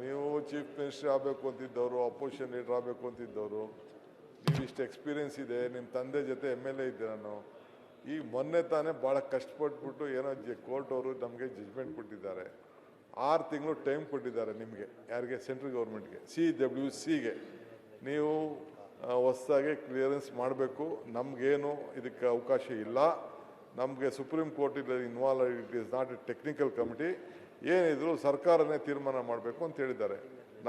ನೀವು chief minister ಆಗಬೇಕು ಅಂತಿದ್ದವರು, opposition leader ಆಗಬೇಕು ಅಂತಿದ್ದವರು, ನೀವು ಇಷ್ಟು ಎಕ್ಸ್ಪೀರಿಯನ್ಸ್ ಇದೆ, ನಿಮ್ಮ ತಂದೆ ಜೊತೆ MLA ಇದ್ದೆ ನಾನು. ಈಗ ಮೊನ್ನೆ ತಾನೇ ಭಾಳ ಕಷ್ಟಪಟ್ಬಿಟ್ಟು ಏನೋ ಕೋರ್ಟ್ ಅವರು ನಮಗೆ ಜಜ್ಮೆಂಟ್ ಕೊಟ್ಟಿದ್ದಾರೆ. 6 ತಿಂಗಳು ಟೈಮ್ ಕೊಟ್ಟಿದ್ದಾರೆ ನಿಮಗೆ, ಯಾರಿಗೆ? ಸೆಂಟ್ರಲ್ ಗೌರ್ಮೆಂಟ್ಗೆ, CWCಗೆ. ನೀವು ಹೊಸದಾಗಿ ಕ್ಲಿಯರೆನ್ಸ್ ಮಾಡಬೇಕು. ನಮಗೇನು ಇದಕ್ಕೆ ಅವಕಾಶ ಇಲ್ಲ. ನಮಗೆ supreme court involve, it is not A technical committee. ಏನಿದ್ರು ಸರ್ಕಾರನೇ ತೀರ್ಮಾನ ಮಾಡಬೇಕು ಅಂತ ಹೇಳಿದ್ದಾರೆ.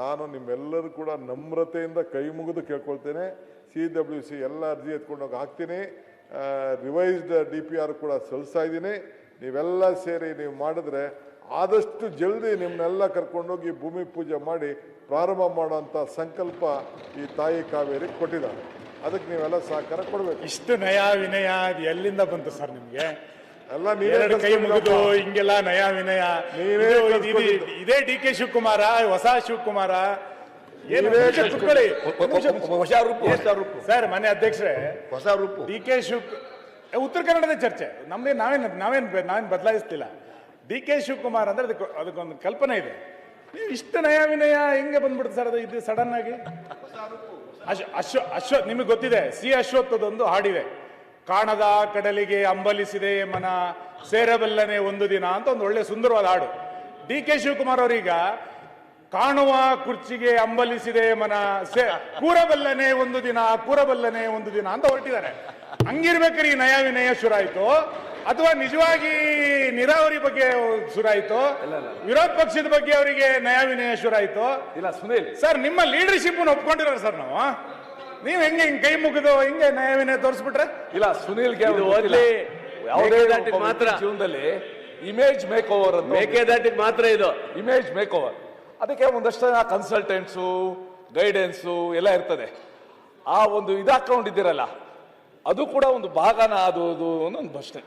ನಾನು ನಿಮ್ಮೆಲ್ಲರೂ ಕೂಡ ನಮ್ರತೆಯಿಂದ ಕೈ ಮುಗಿದು ಕೇಳ್ಕೊಳ್ತೇನೆ. CWC ಎಲ್ಲ ಅರ್ಜಿ ಎತ್ಕೊಂಡೋಗಿ ಹಾಕ್ತೀನಿ. ರಿವೈಸ್ಡ್ DPR ಕೂಡ ಸಲ್ಲಿಸ್ತಾ ಇದ್ದೀನಿ. ನೀವೆಲ್ಲ ಸೇರಿ ನೀವು ಮಾಡಿದ್ರೆ ಆದಷ್ಟು ಜಲ್ದಿ ನಿಮ್ಮನ್ನೆಲ್ಲ ಕರ್ಕೊಂಡೋಗಿ ಭೂಮಿ ಪೂಜೆ ಮಾಡಿ ಪ್ರಾರಂಭ ಮಾಡೋಂಥ ಸಂಕಲ್ಪ ಈ ತಾಯಿ ಕಾವೇರಿ ಕೊಟ್ಟಿದ್ದಾರೆ. ಅದಕ್ಕೆ ನೀವೆಲ್ಲ ಸಹಕಾರ ಕೊಡಬೇಕು. ಇಷ್ಟು ನಯ ವಿನಯ ಎಲ್ಲಿಂದ ಬಂತು ಸರ್ ನಿಮ್ಗೆ? ಎಲ್ಲ ನೀವೇ ಕೈ ಮುಗಿದು ಹಿಂಗೆಲ್ಲ ನಯ ವಿನಯ. ಇದೇ DK ಶಿವಕುಮಾರ, ಹೊಸ ಶಿವಕುಮಾರ? ಸರ್ ಮನೆ ಅಧ್ಯಕ್ಷರೇ, ಹೊಸ ರೂಪು DK ಉತ್ತರ ಕನ್ನಡದ ಚರ್ಚೆ ನಮ್ದೇ. ನಾವೇನ್ ಬದಲಾಯಿಸ್ತಿಲ್ಲ. DK ಶಿವಕುಮಾರ್ ಅಂದ್ರೆ ಅದಕ್ಕೊಂದು ಕಲ್ಪನೆ ಇದೆ. ನೀವು ಇಷ್ಟು ನಯ ವಿನಯ ಹೆಂಗೆ ಬಂದ್ಬಿಡುತ್ತೆ ಸರ್ ಅದು? ಇದು ಸಡನ್ ಆಗಿ ಅಶ್ವಥ್ ನಿಮಗೆ ಗೊತ್ತಿದೆ, ಅಶ್ವತ್ಥದೊಂದು ಹಾಡಿದೆ, ಕಾಣದ ಕಡಲಿಗೆ ಅಂಬಲಿಸಿದೆ ಮನ ಸೇರಬಲ್ಲನೆ ಒಂದು ದಿನ ಅಂತ ಒಂದು ಒಳ್ಳೆ ಸುಂದರವಾದ ಹಾಡು. DK ಶಿವಕುಮಾರ್ ಅವರೀಗ ಕಾಣುವ ಕುರ್ಚಿಗೆ ಅಂಬಲಿಸಿದೆ ಮನ ಕೂರಬಲ್ಲನೆ ಒಂದು ದಿನ, ಕೂರಬಲ್ಲನೆ ಒಂದು ದಿನ ಅಂತ ಹೊರಟಿದ್ದಾರೆ. ಹಂಗಿರ್ಬೇಕಾದ್ರೆ ಈ ನಯ ವಿನಯ ಶುರಾಯ್ತು ಅಥವಾ ನಿಜವಾಗಿ ನೀರಾವರಿ ಬಗ್ಗೆ ಶುರಾಯ್ತು? ವಿರೋಧ ಪಕ್ಷದ ಬಗ್ಗೆ ಅವರಿಗೆ ನಯ ವಿನಯ ಶುರಾಯ್ತು? ಇಲ್ಲ ಸುನೀಲ್ ಸರ್, ನಿಮ್ಮ ಲೀಡರ್ಶಿಪ್ ಒಪ್ಕೊಂಡಿರೋ ಸರ್ ನಾವು. ನೀವ್ ಹೆಂಗೆ ಕೈ ಮುಗಿದು ಹಿಂಗೆ ನಯ ವಿನಯ ತೋರಿಸ್ಬಿಟ್ರೆ? ಇಲ್ಲ ಸುನೀಲ್ ಮಾತ್ರ ಜೀವನದಲ್ಲಿ ಇಮೇಜ್ ಮೇಕ್ ಓವರ್ ಮಾತ್ರ ಇದು ಇಮೇಜ್ ಮೇಕ್ ಓವರ್. ಅದಕ್ಕೆ ಒಂದಷ್ಟು ಕನ್ಸಲ್ಟೆಂಟ್ಸು, ಗೈಡೆನ್ಸು ಎಲ್ಲ ಇರ್ತದೆ. ಆ ಒಂದು ಇದು ಹಾಕೊಂಡಿದ್ದೀರಲ್ಲ, ಅದು ಕೂಡ ಒಂದು ಭಾಗನ ಅದು ಒಂದು ಅಷ್ಟೇ.